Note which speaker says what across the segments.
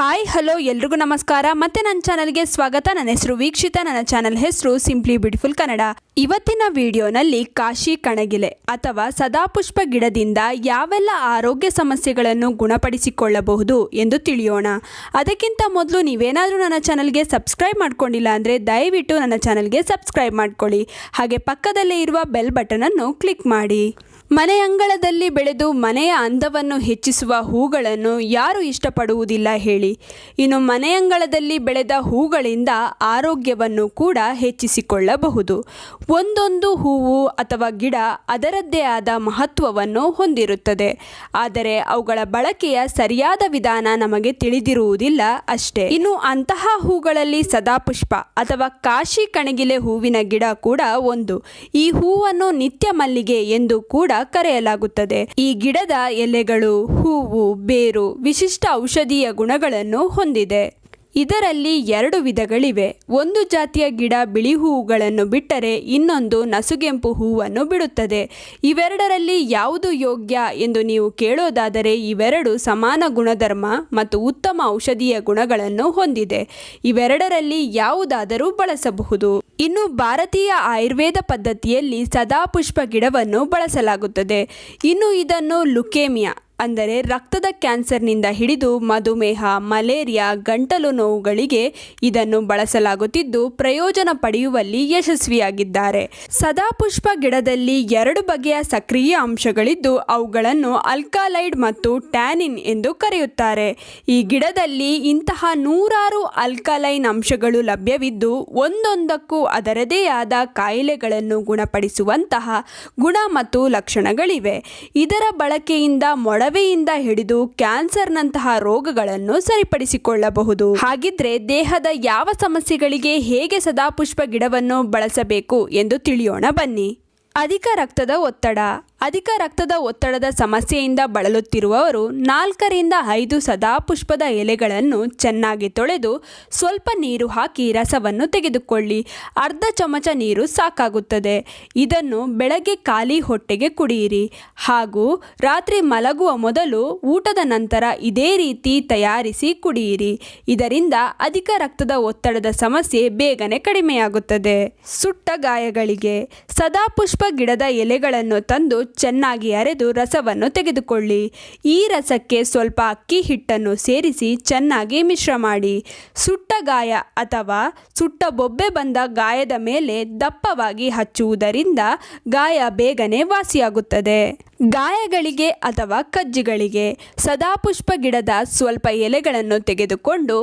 Speaker 1: Hi hello ಎಲ್ರಿಗೂ ನಮಸ್ಕಾರ. ಮತ್ತೆ ನನ್ನ ಚಾನಲ್ಗೆ ಸ್ವಾಗತ. ನನ್ನ ಹೆಸರು ವೀಕ್ಷಿತಾ. ನನ್ನ ಚಾನಲ್ ಹೆಸರು ಸಿಂಪ್ಲಿ ಬ್ಯೂಟಿಫುಲ್ ಕನ್ನಡ. ಇವತ್ತಿನ ವಿಡಿಯೋನಲ್ಲಿ ಕಾಶಿ ಕಣಗಿಲೆ ಅಥವಾ ಸದಾಪುಷ್ಪ ಗಿಡದಿಂದ ಯಾವೆಲ್ಲ ಆರೋಗ್ಯ ಸಮಸ್ಯೆಗಳನ್ನು ಗುಣಪಡಿಸಿಕೊಳ್ಳಬಹುದು ಎಂದು ತಿಳಿಯೋಣ. ಅದಕ್ಕಿಂತ ಮೊದಲು ನೀವೇನಾದರೂ ನನ್ನ ಚಾನಲ್ಗೆ ಸಬ್ಸ್ಕ್ರೈಬ್ ಮಾಡ್ಕೊಂಡಿಲ್ಲ ಅಂದರೆ ದಯವಿಟ್ಟು ನನ್ನ ಚಾನಲ್ಗೆ ಸಬ್ಸ್ಕ್ರೈಬ್ ಮಾಡ್ಕೊಳ್ಳಿ. ಹಾಗೆ ಪಕ್ಕದಲ್ಲೇ ಇರುವ ಬೆಲ್ ಬಟನನ್ನು ಕ್ಲಿಕ್ ಮಾಡಿ. ಮನೆ ಅಂಗಳದಲ್ಲಿ ಬೆಳೆದು ಮನೆಯ ಅಂದವನ್ನು ಹೆಚ್ಚಿಸುವ ಹೂಗಳನ್ನು ಯಾರು ಇಷ್ಟಪಡುವುದಿಲ್ಲ ಹೇಳಿ. ಇನ್ನು ಮನೆ ಅಂಗಳದಲ್ಲಿ ಬೆಳೆದ ಹೂಗಳಿಂದ ಆರೋಗ್ಯವನ್ನು ಕೂಡ ಹೆಚ್ಚಿಸಿಕೊಳ್ಳಬಹುದು. ಒಂದೊಂದು ಹೂವು ಅಥವಾ ಗಿಡ ಅದರದ್ದೇ ಆದ ಮಹತ್ವವನ್ನು ಹೊಂದಿರುತ್ತದೆ. ಆದರೆ ಅವುಗಳ ಬಳಕೆಯ ಸರಿಯಾದ ವಿಧಾನ ನಮಗೆ ತಿಳಿದಿರುವುದಿಲ್ಲ ಅಷ್ಟೇ. ಇನ್ನು ಅಂತಹ ಹೂಗಳಲ್ಲಿ ಸದಾಪುಷ್ಪ ಅಥವಾ ಕಾಶಿ ಕಣಗಿಲೆ ಹೂವಿನ ಗಿಡ ಕೂಡ ಒಂದು. ಈ ಹೂವನ್ನು ನಿತ್ಯ ಮಲ್ಲಿಗೆ ಎಂದು ಕೂಡ ಕರೆಯಲಾಗುತ್ತದೆ. ಈ ಗಿಡದ ಎಲೆಗಳು, ಹೂವು, ಬೇರು ವಿಶಿಷ್ಟ ಔಷಧೀಯ ಗುಣಗಳನ್ನು ಹೊಂದಿದೆ. ಇದರಲ್ಲಿ 2 ವಿಧಗಳಿವೆ. ಒಂದು ಜಾತಿಯ ಗಿಡ ಬಿಳಿ ಹೂವುಗಳನ್ನು ಬಿಟ್ಟರೆ ಇನ್ನೊಂದು ನಸುಗೆಂಪು ಹೂವನ್ನು ಬಿಡುತ್ತದೆ. ಇವೆರಡರಲ್ಲಿ ಯಾವುದು ಯೋಗ್ಯ ಎಂದು ನೀವು ಕೇಳೋದಾದರೆ ಇವೆರಡು ಸಮಾನ ಗುಣಧರ್ಮ ಮತ್ತು ಉತ್ತಮ ಔಷಧೀಯ ಗುಣಗಳನ್ನು ಹೊಂದಿದೆ. ಇವೆರಡರಲ್ಲಿ ಯಾವುದಾದರೂ ಬಳಸಬಹುದು. ಇನ್ನು ಭಾರತೀಯ ಆಯುರ್ವೇದ ಪದ್ಧತಿಯಲ್ಲಿ ಸದಾಪುಷ್ಪ ಗಿಡವನ್ನು ಬಳಸಲಾಗುತ್ತದೆ. ಇನ್ನು ಇದನ್ನು ಲುಕೇಮಿಯಾ ಅಂದರೆ ರಕ್ತದ ಕ್ಯಾನ್ಸರ್ನಿಂದ ಹಿಡಿದು ಮಧುಮೇಹ, ಮಲೇರಿಯಾ, ಗಂಟಲು ನೋವುಗಳಿಗೆ ಇದನ್ನು ಬಳಸಲಾಗುತ್ತಿದ್ದು ಪ್ರಯೋಜನ ಪಡೆಯುವಲ್ಲಿ ಯಶಸ್ವಿಯಾಗಿದ್ದಾರೆ. ಸದಾಪುಷ್ಪ ಗಿಡದಲ್ಲಿ 2 ಬಗೆಯ ಸಕ್ರಿಯ ಅಂಶಗಳಿದ್ದು ಅವುಗಳನ್ನು ಅಲ್ಕಲೈಡ್ ಮತ್ತು ಟ್ಯಾನಿನ್ ಎಂದು ಕರೆಯುತ್ತಾರೆ. ಈ ಗಿಡದಲ್ಲಿ ಇಂತಹ 100 ಅಲ್ಕಲೈನ್ ಅಂಶಗಳು ಲಭ್ಯವಿದ್ದು ಒಂದೊಂದಕ್ಕೂ ಅದರದೇ ಆದ ಕಾಯಿಲೆಗಳನ್ನು ಗುಣಪಡಿಸುವಂತಹ ಗುಣ ಮತ್ತು ಲಕ್ಷಣಗಳಿವೆ. ಇದರ ಬಳಕೆಯಿಂದ ಮೊಡವೆಯಿಂದ ಹಿಡಿದು ಕ್ಯಾನ್ಸರ್ನಂತಹ ರೋಗಗಳನ್ನು ಸರಿಪಡಿಸಿಕೊಳ್ಳಬಹುದು. ಹಾಗಿದ್ರೆ ದೇಹದ ಯಾವ ಸಮಸ್ಯೆಗಳಿಗೆ ಹೇಗೆ ಸದಾಪುಷ್ಪ ಗಿಡವನ್ನು ಬಳಸಬೇಕು ಎಂದು ತಿಳಿಯೋಣ ಬನ್ನಿ. ಅಧಿಕ ರಕ್ತದ ಒತ್ತಡ. ಅಧಿಕ ರಕ್ತದ ಒತ್ತಡದ ಸಮಸ್ಯೆಯಿಂದ ಬಳಲುತ್ತಿರುವವರು 4 ರಿಂದ 5 ಸದಾಪುಷ್ಪದ ಎಲೆಗಳನ್ನು ಚೆನ್ನಾಗಿ ತೊಳೆದು ಸ್ವಲ್ಪ ನೀರು ಹಾಕಿ ರಸವನ್ನು ತೆಗೆದುಕೊಳ್ಳಿ. ಅರ್ಧ ಚಮಚ ನೀರು ಸಾಕಾಗುತ್ತದೆ. ಇದನ್ನು ಬೆಳಗ್ಗೆ ಖಾಲಿ ಹೊಟ್ಟೆಗೆ ಕುಡಿಯಿರಿ ಹಾಗೂ ರಾತ್ರಿ ಮಲಗುವ ಮೊದಲು ಊಟದ ನಂತರ ಇದೇ ರೀತಿ ತಯಾರಿಸಿ ಕುಡಿಯಿರಿ. ಇದರಿಂದ ಅಧಿಕ ರಕ್ತದ ಒತ್ತಡದ ಸಮಸ್ಯೆ ಬೇಗನೆ ಕಡಿಮೆಯಾಗುತ್ತದೆ. ಸುಟ್ಟ ಗಾಯಗಳಿಗೆ. ಸದಾಪುಷ್ಪ ಗಿಡದ ಎಲೆಗಳನ್ನು ತಂದು ಚೆನ್ನಾಗಿ ಅರೆದು ರಸವನ್ನು ತೆಗೆದುಕೊಳ್ಳಿ. ಈ ರಸಕ್ಕೆ ಸ್ವಲ್ಪ ಅಕ್ಕಿ ಹಿಟ್ಟನ್ನು ಸೇರಿಸಿ ಚೆನ್ನಾಗಿ ಮಿಶ್ರ ಮಾಡಿ. ಸುಟ್ಟ ಗಾಯ ಅಥವಾ ಸುಟ್ಟ ಬೊಬ್ಬೆ ಬಂದ ಗಾಯದ ಮೇಲೆ ದಪ್ಪವಾಗಿ ಹಚ್ಚುವುದರಿಂದ ಗಾಯ ಬೇಗನೆ ವಾಸಿಯಾಗುತ್ತದೆ. ಗಾಯಗಳಿಗೆ ಅಥವಾ ಕಜ್ಜಿಗಳಿಗೆ. ಸದಾಪುಷ್ಪ ಗಿಡದ ಸ್ವಲ್ಪ ಎಲೆಗಳನ್ನು ತೆಗೆದುಕೊಂಡು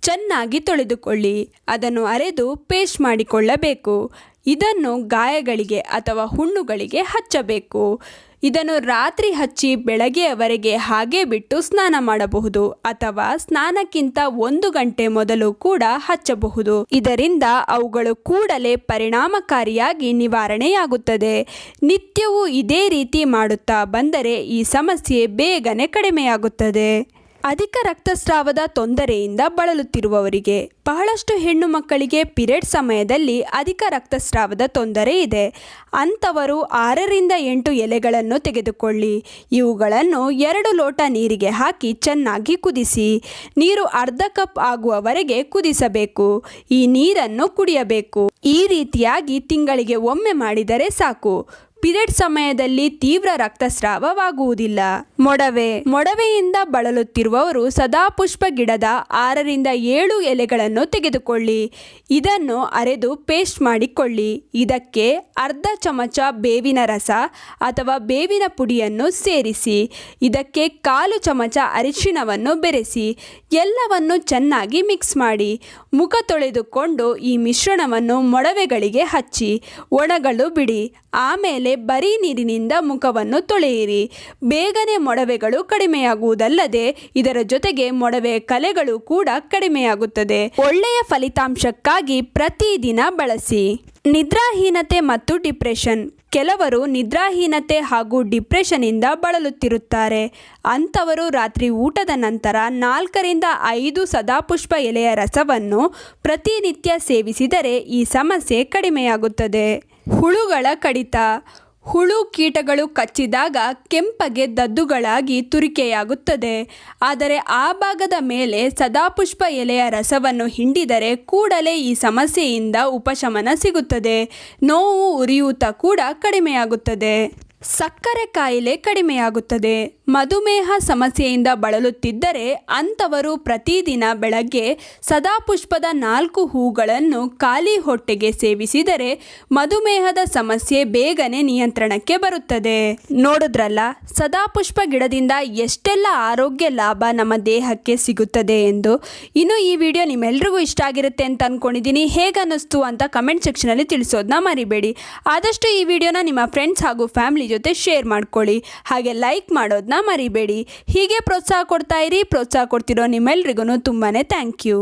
Speaker 1: ಚೆನ್ನಾಗಿ ತೊಳೆದುಕೊಳ್ಳಿ. ಅದನ್ನು ಅರೆದು ಪೇಸ್ಟ್ ಮಾಡಿಕೊಳ್ಳಬೇಕು. ಇದನ್ನು ಗಾಯಗಳಿಗೆ ಅಥವಾ ಹುಣ್ಣುಗಳಿಗೆ ಹಚ್ಚಬೇಕು. ಇದನ್ನು ರಾತ್ರಿ ಹಚ್ಚಿ ಬೆಳಗ್ಗೆಯವರೆಗೆ ಹಾಗೆ ಬಿಟ್ಟು ಸ್ನಾನ ಮಾಡಬಹುದು ಅಥವಾ ಸ್ನಾನಕ್ಕಿಂತ 1 ಗಂಟೆ ಮೊದಲು ಕೂಡ ಹಚ್ಚಬಹುದು. ಇದರಿಂದ ಅವುಗಳು ಕೂಡಲೇ ಪರಿಣಾಮಕಾರಿಯಾಗಿ ನಿವಾರಣೆಯಾಗುತ್ತದೆ. ನಿತ್ಯವೂ ಇದೇ ರೀತಿ ಮಾಡುತ್ತಾ ಬಂದರೆ ಈ ಸಮಸ್ಯೆ ಬೇಗನೆ ಕಡಿಮೆಯಾಗುತ್ತದೆ. ಅಧಿಕ ರಕ್ತಸ್ರಾವದ ತೊಂದರೆಯಿಂದ ಬಳಲುತ್ತಿರುವವರಿಗೆ. ಬಹಳಷ್ಟು ಹೆಣ್ಣು ಮಕ್ಕಳಿಗೆ ಪಿರಿಯಡ್ ಸಮಯದಲ್ಲಿ ಅಧಿಕ ರಕ್ತಸ್ರಾವದ ತೊಂದರೆ ಇದೆ. ಅಂಥವರು 6 ರಿಂದ 8 ಎಲೆಗಳನ್ನು ತೆಗೆದುಕೊಳ್ಳಿ. ಇವುಗಳನ್ನು 2 ಲೋಟ ನೀರಿಗೆ ಹಾಕಿ ಚೆನ್ನಾಗಿ ಕುದಿಸಿ. ನೀರು ಅರ್ಧ ಕಪ್ ಆಗುವವರೆಗೆ ಕುದಿಸಬೇಕು. ಈ ನೀರನ್ನು ಕುಡಿಯಬೇಕು. ಈ ರೀತಿಯಾಗಿ ತಿಂಗಳಿಗೆ ಒಮ್ಮೆ ಮಾಡಿದರೆ ಸಾಕು. ಪಿರಿಯಡ್ ಸಮಯದಲ್ಲಿ ತೀವ್ರ ರಕ್ತಸ್ರಾವವಾಗುವುದಿಲ್ಲ. ಮೊಡವೆಯಿಂದ ಬಳಲುತ್ತಿರುವವರು ಸದಾಪುಷ್ಪ ಗಿಡದ 6 ರಿಂದ 7 ಎಲೆಗಳನ್ನು ತೆಗೆದುಕೊಳ್ಳಿ. ಇದನ್ನು ಅರೆದು ಪೇಸ್ಟ್ ಮಾಡಿಕೊಳ್ಳಿ. ಇದಕ್ಕೆ ಅರ್ಧ ಚಮಚ ಬೇವಿನ ರಸ ಅಥವಾ ಬೇವಿನ ಪುಡಿಯನ್ನು ಸೇರಿಸಿ. ಇದಕ್ಕೆ 1/4 ಚಮಚ ಅರಿಶಿಣವನ್ನು ಬೆರೆಸಿ ಎಲ್ಲವನ್ನು ಚೆನ್ನಾಗಿ ಮಿಕ್ಸ್ ಮಾಡಿ. ಮುಖ ತೊಳೆದುಕೊಂಡು ಈ ಮಿಶ್ರಣವನ್ನು ಮೊಡವೆಗಳಿಗೆ ಹಚ್ಚಿ ಒಣಗಲು ಬಿಡಿ. ಆಮೇಲೆ ಬರೀ ನೀರಿನಿಂದ ಮುಖವನ್ನು ತೊಳೆಯಿರಿ. ಬೇಗನೆ ಮೊಡವೆಗಳು ಕಡಿಮೆಯಾಗುವುದಲ್ಲದೆ ಇದರ ಜೊತೆಗೆ ಮೊಡವೆ ಕಲೆಗಳು ಕೂಡ ಕಡಿಮೆಯಾಗುತ್ತದೆ. ಒಳ್ಳೆಯ ಫಲಿತಾಂಶಕ್ಕಾಗಿ ಪ್ರತಿದಿನ ಬಳಸಿ. ನಿದ್ರಾಹೀನತೆ ಮತ್ತು ಡಿಪ್ರೆಷನ್. ಕೆಲವರು ನಿದ್ರಾಹೀನತೆ ಹಾಗೂ ಡಿಪ್ರೆಷನ್ನಿಂದ ಬಳಲುತ್ತಿರುತ್ತಾರೆ. ಅಂಥವರು ರಾತ್ರಿ ಊಟದ ನಂತರ 4 ರಿಂದ 5 ಸದಾಪುಷ್ಪ ಎಲೆಯ ರಸವನ್ನು ಪ್ರತಿನಿತ್ಯ ಸೇವಿಸಿದರೆ ಈ ಸಮಸ್ಯೆ ಕಡಿಮೆಯಾಗುತ್ತದೆ. ಹುಳುಗಳ ಕಡಿತ. ಹುಳು ಕೀಟಗಳು ಕಚ್ಚಿದಾಗ ಕೆಂಪಗೆ ದದ್ದುಗಳಾಗಿ ತುರಿಕೆಯಾಗುತ್ತದೆ. ಆದರೆ ಆ ಭಾಗದ ಮೇಲೆ ಸದಾಪುಷ್ಪ ಎಲೆಯ ರಸವನ್ನು ಹಿಂಡಿದರೆ ಕೂಡಲೇ ಈ ಸಮಸ್ಯೆಯಿಂದ ಉಪಶಮನ ಸಿಗುತ್ತದೆ. ನೋವು ಉರಿಯೂತ ಕೂಡ ಕಡಿಮೆಯಾಗುತ್ತದೆ. ಸಕ್ಕರೆ ಕಾಯಿಲೆ ಕಡಿಮೆಯಾಗುತ್ತದೆ. ಮಧುಮೇಹ ಸಮಸ್ಯೆಯಿಂದ ಬಳಲುತ್ತಿದ್ದರೆ ಅಂಥವರು ಪ್ರತಿದಿನ ಬೆಳಗ್ಗೆ ಸದಾಪುಷ್ಪದ 4 ಹೂಗಳನ್ನು ಖಾಲಿ ಹೊಟ್ಟೆಗೆ ಸೇವಿಸಿದರೆ ಮಧುಮೇಹದ ಸಮಸ್ಯೆ ಬೇಗನೆ ನಿಯಂತ್ರಣಕ್ಕೆ ಬರುತ್ತದೆ. ನೋಡಿದ್ರಲ್ಲ, ಸದಾಪುಷ್ಪ ಗಿಡದಿಂದ ಎಷ್ಟೆಲ್ಲ ಆರೋಗ್ಯ ಲಾಭ ನಮ್ಮ ದೇಹಕ್ಕೆ ಸಿಗುತ್ತದೆ ಎಂದು. ಇನ್ನು ಈ ವಿಡಿಯೋ ನಿಮ್ಮೆಲ್ರಿಗೂ ಇಷ್ಟ ಆಗಿರುತ್ತೆ ಅಂತ ಅಂದ್ಕೊಂಡಿದ್ದೀನಿ. ಹೇಗನ್ನಿಸ್ತು ಅಂತ ಕಮೆಂಟ್ ಸೆಕ್ಷನಲ್ಲಿ ತಿಳಿಸೋದನ್ನ ಮರಿಬೇಡಿ. ಆದಷ್ಟು ಈ ವಿಡಿಯೋನ ನಿಮ್ಮ ಫ್ರೆಂಡ್ಸ್ ಹಾಗೂ ಫ್ಯಾಮಿಲಿ ಜೊತೆ ಶೇರ್ ಮಾಡ್ಕೊಳ್ಳಿ. ಹಾಗೆ ಲೈಕ್ ಮಾಡೋದನ್ನ ಮರಿಬೇಡಿ. ಹೀಗೆ ಪ್ರೋತ್ಸಾಹ ಕೊಡ್ತಾ ಇರಿ. ಪ್ರೋತ್ಸಾಹ ಕೊಡ್ತಿರೋ ನಿಮ್ಮೆಲ್ರಿಗೂ ತುಂಬಾನೇ ಥ್ಯಾಂಕ್ ಯು.